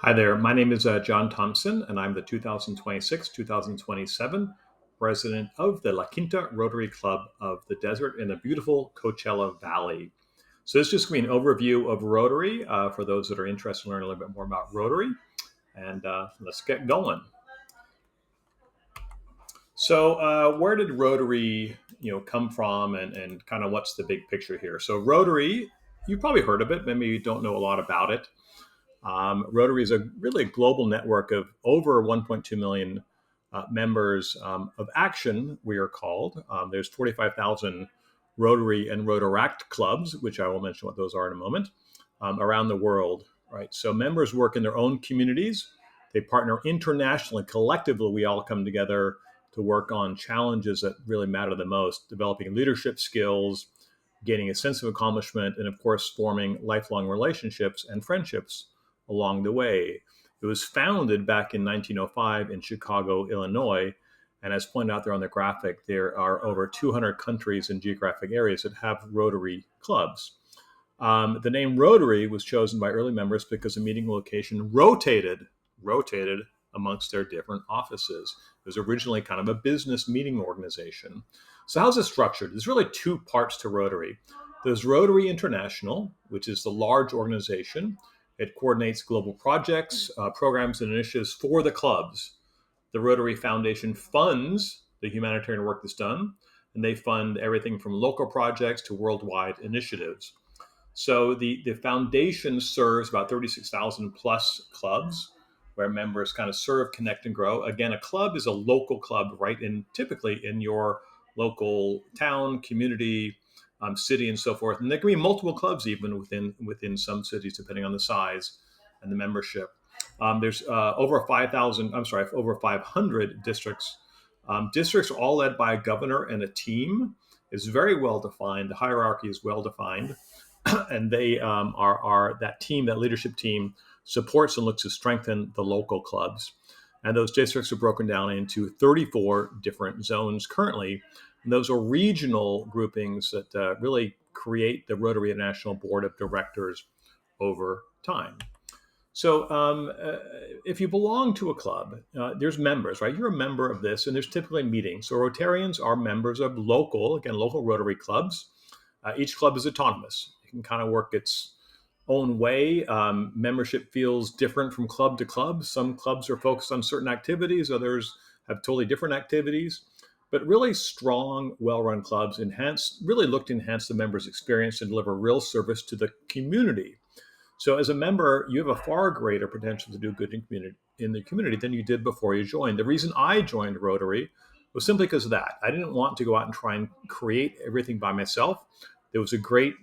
Hi there. My name is John Thompson, and I'm the 2026-2027 president of the La Quinta Rotary Club of the Desert in the beautiful Coachella Valley. So this is just going to be an overview of Rotary for those that are interested in learning a little bit more about Rotary. And let's get going. So where did Rotary, come from, and kind of what's the big picture here? So Rotary, you've probably heard of it, maybe you don't know a lot about it. Rotary is a really global network of over 1.2 million members of action, we are called. There's 45,000 Rotary and Rotaract clubs, which I will mention what those are in a moment, around the world. Right. So members work in their own communities. They partner internationally. Collectively, we all come together to work on challenges that really matter the most, developing leadership skills, gaining a sense of accomplishment, and of course, forming lifelong relationships and friendships along the way. It was founded back in 1905 in Chicago, Illinois. And as pointed out there on the graphic, there are over 200 countries and geographic areas that have Rotary clubs. The name Rotary was chosen by early members because the meeting location rotated amongst their different offices. It was originally kind of a business meeting organization. So how's it structured? There's really two parts to Rotary. There's Rotary International, which is the large organization. It coordinates global projects, programs, and initiatives for the clubs. The Rotary Foundation funds the humanitarian work that's done, and they fund everything from local projects to worldwide initiatives. So the foundation serves about 36,000 plus clubs where members kind of serve, connect, and grow. Again, a club is a local club, right? Typically in your local town, community, city, and so forth. And there can be multiple clubs even within some cities, depending on the size and the membership. There's over 5,000. I'm sorry, over 500 districts. Districts are all led by a governor and a team. It's very well defined. The hierarchy is well defined, and they are that team, that leadership team, supports and looks to strengthen the local clubs. And those districts are broken down into 34 different zones currently. And those are regional groupings that really create the Rotary International Board of Directors over time. So, if you belong to a club, there's members, right? You're a member of this, and there's typically meetings. So, Rotarians are members of local Rotary clubs. Each club is autonomous. It can kind of work its own way. Membership feels different from club to club. Some clubs are focused on certain activities, others have totally different activities. But really strong, well-run clubs really look to enhance the members' experience and deliver real service to the community. So as a member, you have a far greater potential to do good in the community than you did before you joined. The reason I joined Rotary was simply because of that. I didn't want to go out and try and create everything by myself. There was a great,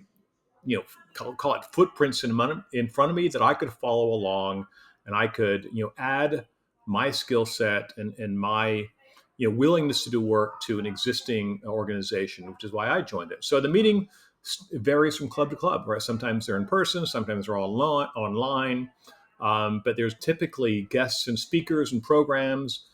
call it footprints in front of me that I could follow along, and I could, add my skill set and my, willingness to do work to an existing organization, which is why I joined it. So the meeting varies from club to club, right? Sometimes they're in person, sometimes they're all online. But there's typically guests and speakers and programs.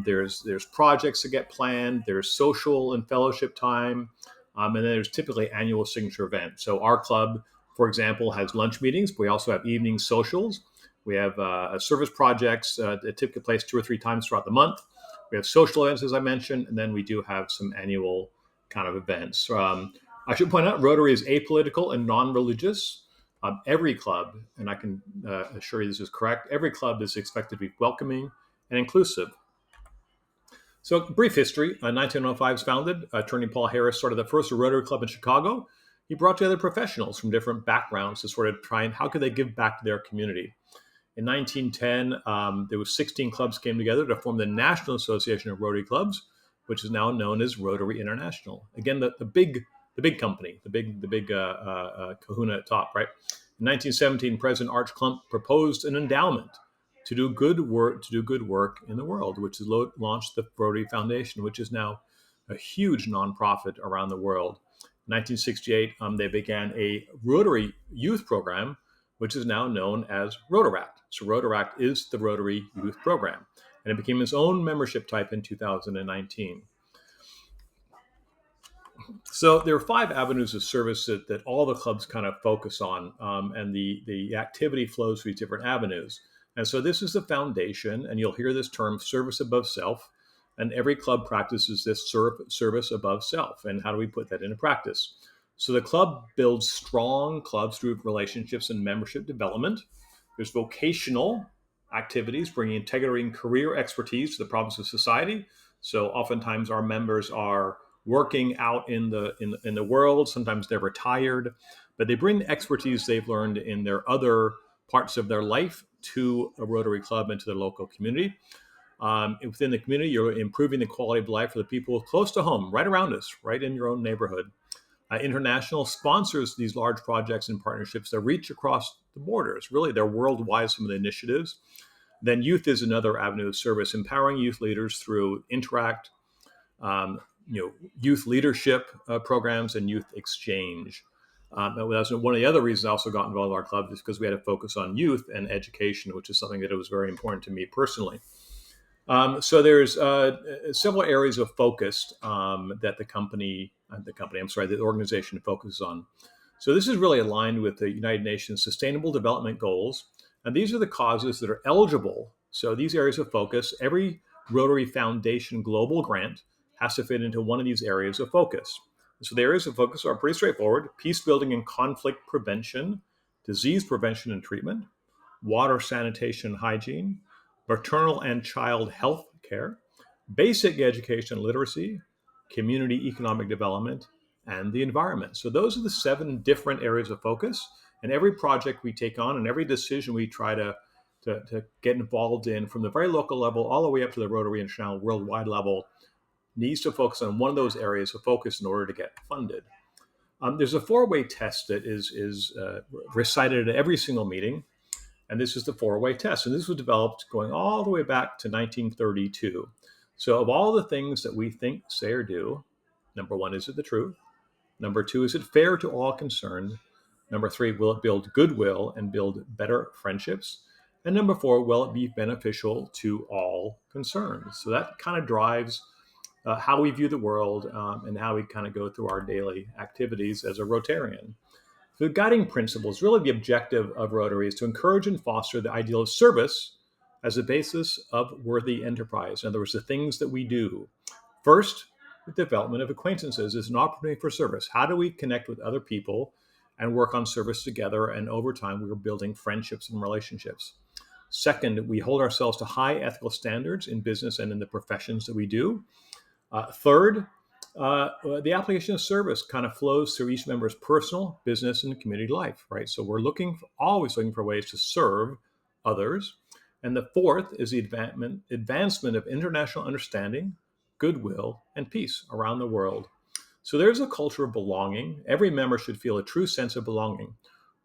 There's projects that get planned. There's social and fellowship time. And then there's typically annual signature events. So our club, for example, has lunch meetings. But we also have evening socials. We have service projects that typically take place 2 or 3 times throughout the month. We have social events, as I mentioned, and then we do have some annual kind of events. I should point out Rotary is apolitical and non-religious. Every club, and I can assure you this is correct, every club is expected to be welcoming and inclusive. So, brief history. 1905 was founded. Attorney Paul Harris started the first Rotary Club in Chicago. He brought together professionals from different backgrounds to sort of try and how could they give back to their community. In 1910, there was 16 clubs came together to form the National Association of Rotary Clubs, which is now known as Rotary International. Again, the big company, the big kahuna at top, right? In 1917, President Arch Klump proposed an endowment to do good work in the world, which launched the Rotary Foundation, which is now a huge nonprofit around the world. In 1968, they began a Rotary youth program, which is now known as Rotaract. So Rotaract is the Rotary Youth Program, and it became its own membership type in 2019. So there are 5 avenues of service that all the clubs kind of focus on, and the activity flows through these different avenues. And so this is the foundation, and you'll hear this term service above self. And every club practices this service above self. And how do we put that into practice? So the club builds strong clubs through relationships and membership development. There's vocational activities, bringing integrity and career expertise to the problems of society. So oftentimes our members are working out in the world. Sometimes they're retired, but they bring the expertise they've learned in their other parts of their life to a Rotary Club and to their local community. Within the community, you're improving the quality of life for the people close to home, right around us, right in your own neighborhood. International sponsors these large projects and partnerships that reach across the borders. Really, they're worldwide, some of the initiatives. Then youth is another avenue of service, empowering youth leaders through Interact, um, youth leadership programs and youth exchange. That's one of the other reasons I also got involved in our club, is because we had to focus on youth and education, which is something that was very important to me personally. So there's several areas of focus that the organization focuses on. So this is really aligned with the United Nations Sustainable Development Goals, and these are the causes that are eligible. So these areas of focus, every Rotary Foundation global grant has to fit into one of these areas of focus. So the areas of focus are pretty straightforward: peace building and conflict prevention, disease prevention and treatment, water, sanitation, and hygiene, maternal and child health care, basic education and literacy, community economic development, and the environment. So those are the 7 different areas of focus. And every project we take on and every decision we try to get involved in, from the very local level all the way up to the Rotary International worldwide level, needs to focus on one of those areas of focus in order to get funded. There's a 4-way test that is recited at every single meeting. And this is the 4-way test. And this was developed going all the way back to 1932. So of all the things that we think, say, or do, number 1, is it the truth? Number 2, is it fair to all concerned? Number 3, will it build goodwill and build better friendships? And number 4, will it be beneficial to all concerned? So that kind of drives how we view the world and how we kind of go through our daily activities as a Rotarian. The guiding principles, really the objective of Rotary, is to encourage and foster the ideal of service as a basis of worthy enterprise. In other words, the things that we do. First, the development of acquaintances is an opportunity for service. How do we connect with other people and work on service together? And over time, we're building friendships and relationships. Second, we hold ourselves to high ethical standards in business and in the professions that we do. Third, the application of service kind of flows through each member's personal, business, and community life, right? So we're always looking for ways to serve others. And the fourth is the advancement of international understanding, goodwill, and peace around the world. So there's a culture of belonging. Every member should feel a true sense of belonging.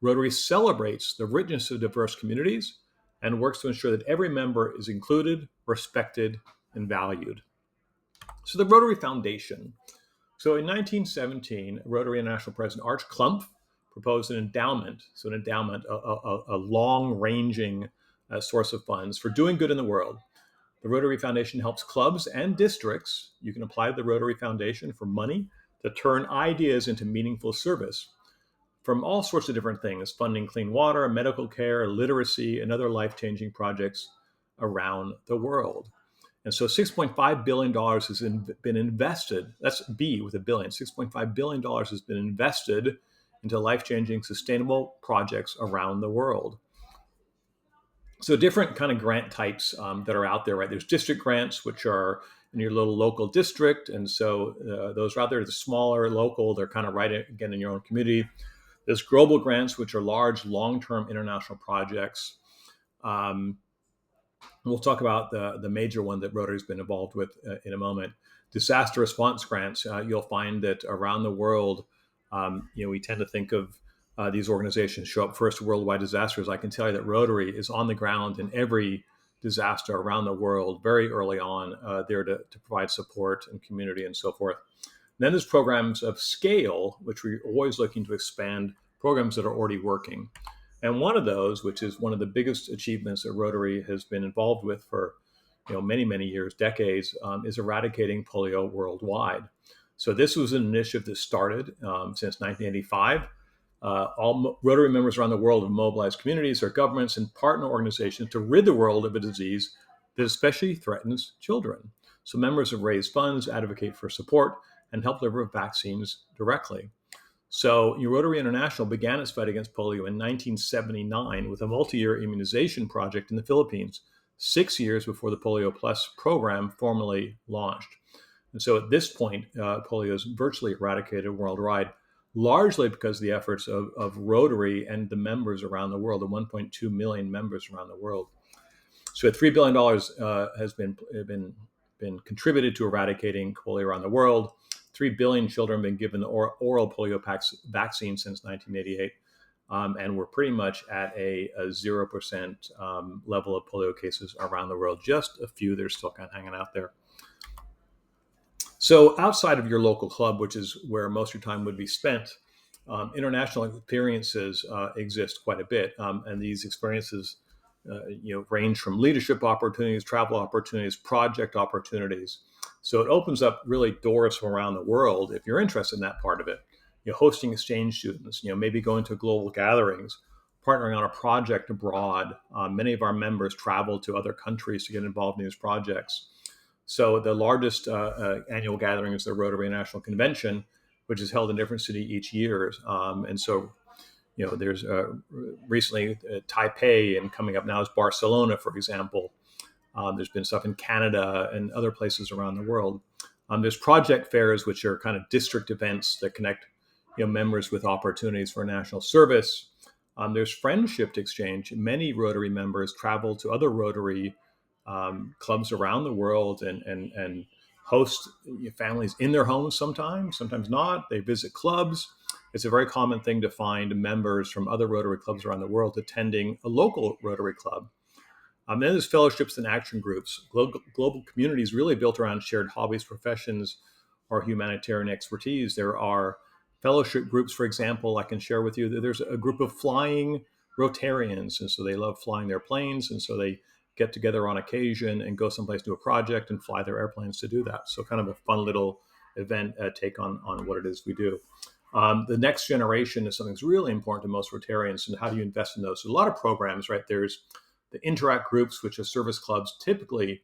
Rotary celebrates the richness of diverse communities and works to ensure that every member is included, respected, and valued. So the Rotary Foundation. So in 1917, Rotary International President Arch Klump proposed an endowment. So an endowment, a long-ranging source of funds for doing good in the world. The Rotary Foundation helps clubs and districts. You can apply to the Rotary Foundation for money to turn ideas into meaningful service from all sorts of different things: funding clean water, medical care, literacy, and other life-changing projects around the world. And so $6.5 billion has been invested. That's B with a billion. $6.5 billion has been invested into life-changing sustainable projects around the world. So different kind of grant types that are out there, right? There's district grants, which are in your little local district. And so those are out there, the smaller, local, they're kind of right, again, in your own community. There's global grants, which are large, long-term international projects. We'll talk about the major one that Rotary's been involved with in a moment. Disaster response grants. You'll find that around the world, we tend to think of these organizations show up first to worldwide disasters. I can tell you that Rotary is on the ground in every disaster around the world very early on, there to provide support and community and so forth. And then there's programs of scale, which we're always looking to expand programs that are already working. And one of those, which is one of the biggest achievements that Rotary has been involved with for many, many years, decades, is eradicating polio worldwide. So this was an initiative that started since 1985. All Rotary members around the world have mobilized communities, their governments, and partner organizations to rid the world of a disease that especially threatens children. So members have raised funds, advocate for support, and help deliver vaccines directly. So Rotary International began its fight against polio in 1979 with a multi-year immunization project in the Philippines, 6 years before the Polio Plus program formally launched. And so at this point, polio is virtually eradicated worldwide, largely because of the efforts of Rotary and the members around the world, the 1.2 million members around the world. So $3 billion has been contributed to eradicating polio around the world. 3 billion children have been given the oral polio vaccine since 1988. And we're pretty much at a 0% level of polio cases around the world. Just a few that are still kind of hanging out there. So outside of your local club, which is where most of your time would be spent, international experiences exist quite a bit. And these experiences range from leadership opportunities, travel opportunities, project opportunities. So it opens up really doors from around the world if you're interested in that part of it. Hosting exchange students, maybe going to global gatherings, partnering on a project abroad. Many of our members travel to other countries to get involved in these projects. So the largest annual gathering is the Rotary National Convention, which is held in a different city each year. And so, there's recently Taipei, and coming up now is Barcelona, for example. There's been stuff in Canada and other places around the world. There's project fairs, which are kind of district events that connect members with opportunities for national service. There's friendship exchange. Many Rotary members travel to other Rotary clubs around the world and host families in their homes sometimes not. They visit clubs. It's a very common thing to find members from other Rotary clubs around the world attending a local Rotary club. Then there's fellowships and action groups. Global communities really built around shared hobbies, professions, or humanitarian expertise. There are fellowship groups, for example, I can share with you that there's a group of flying Rotarians, and so they love flying their planes, and so they get together on occasion and go someplace to a project and fly their airplanes to do that. So kind of a fun little event take on what it is we do. The next generation is something that's really important to most Rotarians, and how do you invest in those? So a lot of programs, right? There's the Interact groups, which are service clubs, typically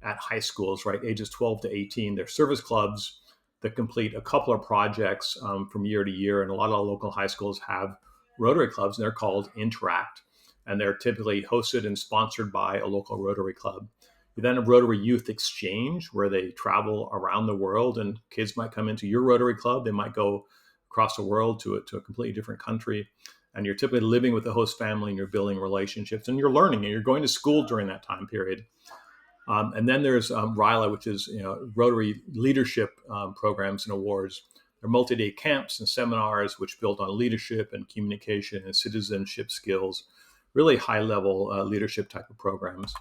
at high schools, right? Ages 12 to 18. They're service clubs that complete a couple of projects from year to year. And a lot of local high schools have Rotary clubs, and they're called Interact. And they're typically hosted and sponsored by a local Rotary club. You then have Rotary Youth Exchange, where they travel around the world, and kids might come into your Rotary club. They might go across the world to a completely different country. And you're typically living with the host family, and you're building relationships, and you're learning, and you're going to school during that time period. And then there's RILA, which is Rotary Leadership Programs and Awards. They're multi-day camps and seminars which build on leadership and communication and citizenship skills, really high-level leadership type of programs.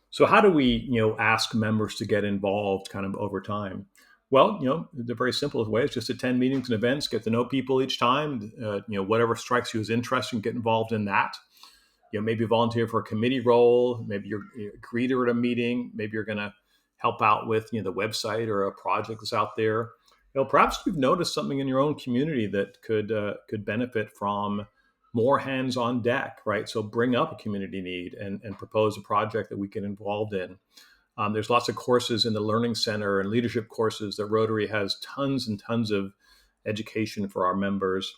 So how do we ask members to get involved kind of over time? Well, the very simplest way is just attend meetings and events, get to know people each time. Whatever strikes you as interesting, get involved in that. Maybe volunteer for a committee role. Maybe you're a greeter at a meeting. Maybe you're going to help out with the website or a project that's out there. Perhaps you've noticed something in your own community that could benefit from more hands on deck, right? So bring up a community need and propose a project that we get involved in. There's lots of courses in the Learning Center and leadership courses that Rotary has tons and tons of education for our members.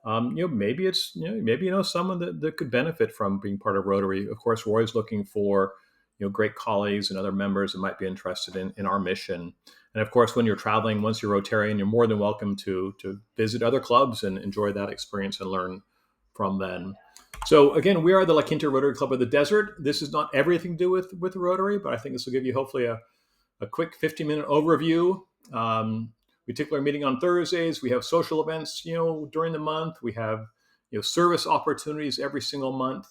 Maybe it's, maybe someone that could benefit from being part of Rotary. Of course, we're always looking for, great colleagues and other members that might be interested in our mission. And of course, when you're traveling, once you're Rotarian, you're more than welcome to visit other clubs and enjoy that experience and learn from them. So again, we are the La Quinta Rotary Club of the Desert. This is not everything to do with Rotary, but I think this will give you hopefully a quick 15-minute overview. We typically are meeting on Thursdays. We have social events, during the month. We have, service opportunities every single month.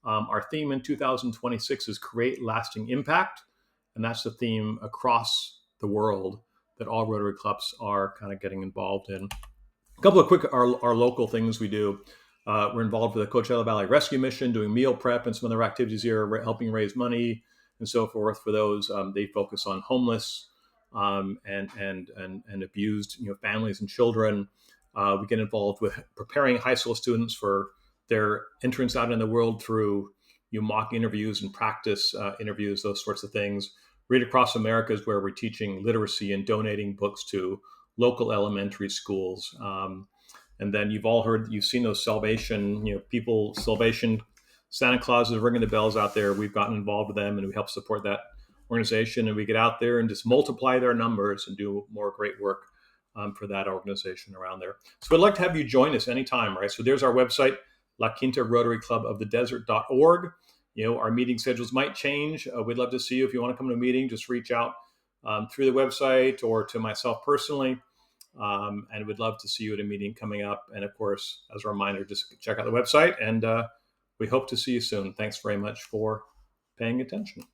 Our theme in 2026 is Create Lasting Impact. And that's the theme across the world that all Rotary clubs are kind of getting involved in. A couple of quick, our local things we do. We're involved with the Coachella Valley Rescue Mission, doing meal prep and some other activities here, helping raise money and so forth for those. They focus on homeless and abused families and children. We get involved with preparing high school students for their entrance out in the world through mock interviews and practice interviews, those sorts of things. Read Across America is where we're teaching literacy and donating books to local elementary schools. And then you've seen those Salvation, Santa Claus is ringing the bells out there. We've gotten involved with them and we help support that organization. And we get out there and just multiply their numbers and do more great work for that organization around there. So I'd like to have you join us anytime, right? So there's our website, La Quinta Rotary Club of the Desert.org. Our meeting schedules might change. We'd love to see you. If you want to come to a meeting, just reach out through the website or to myself personally. And we'd love to see you at a meeting coming up. And of course, as a reminder, just check out the website and we hope to see you soon. Thanks very much for paying attention.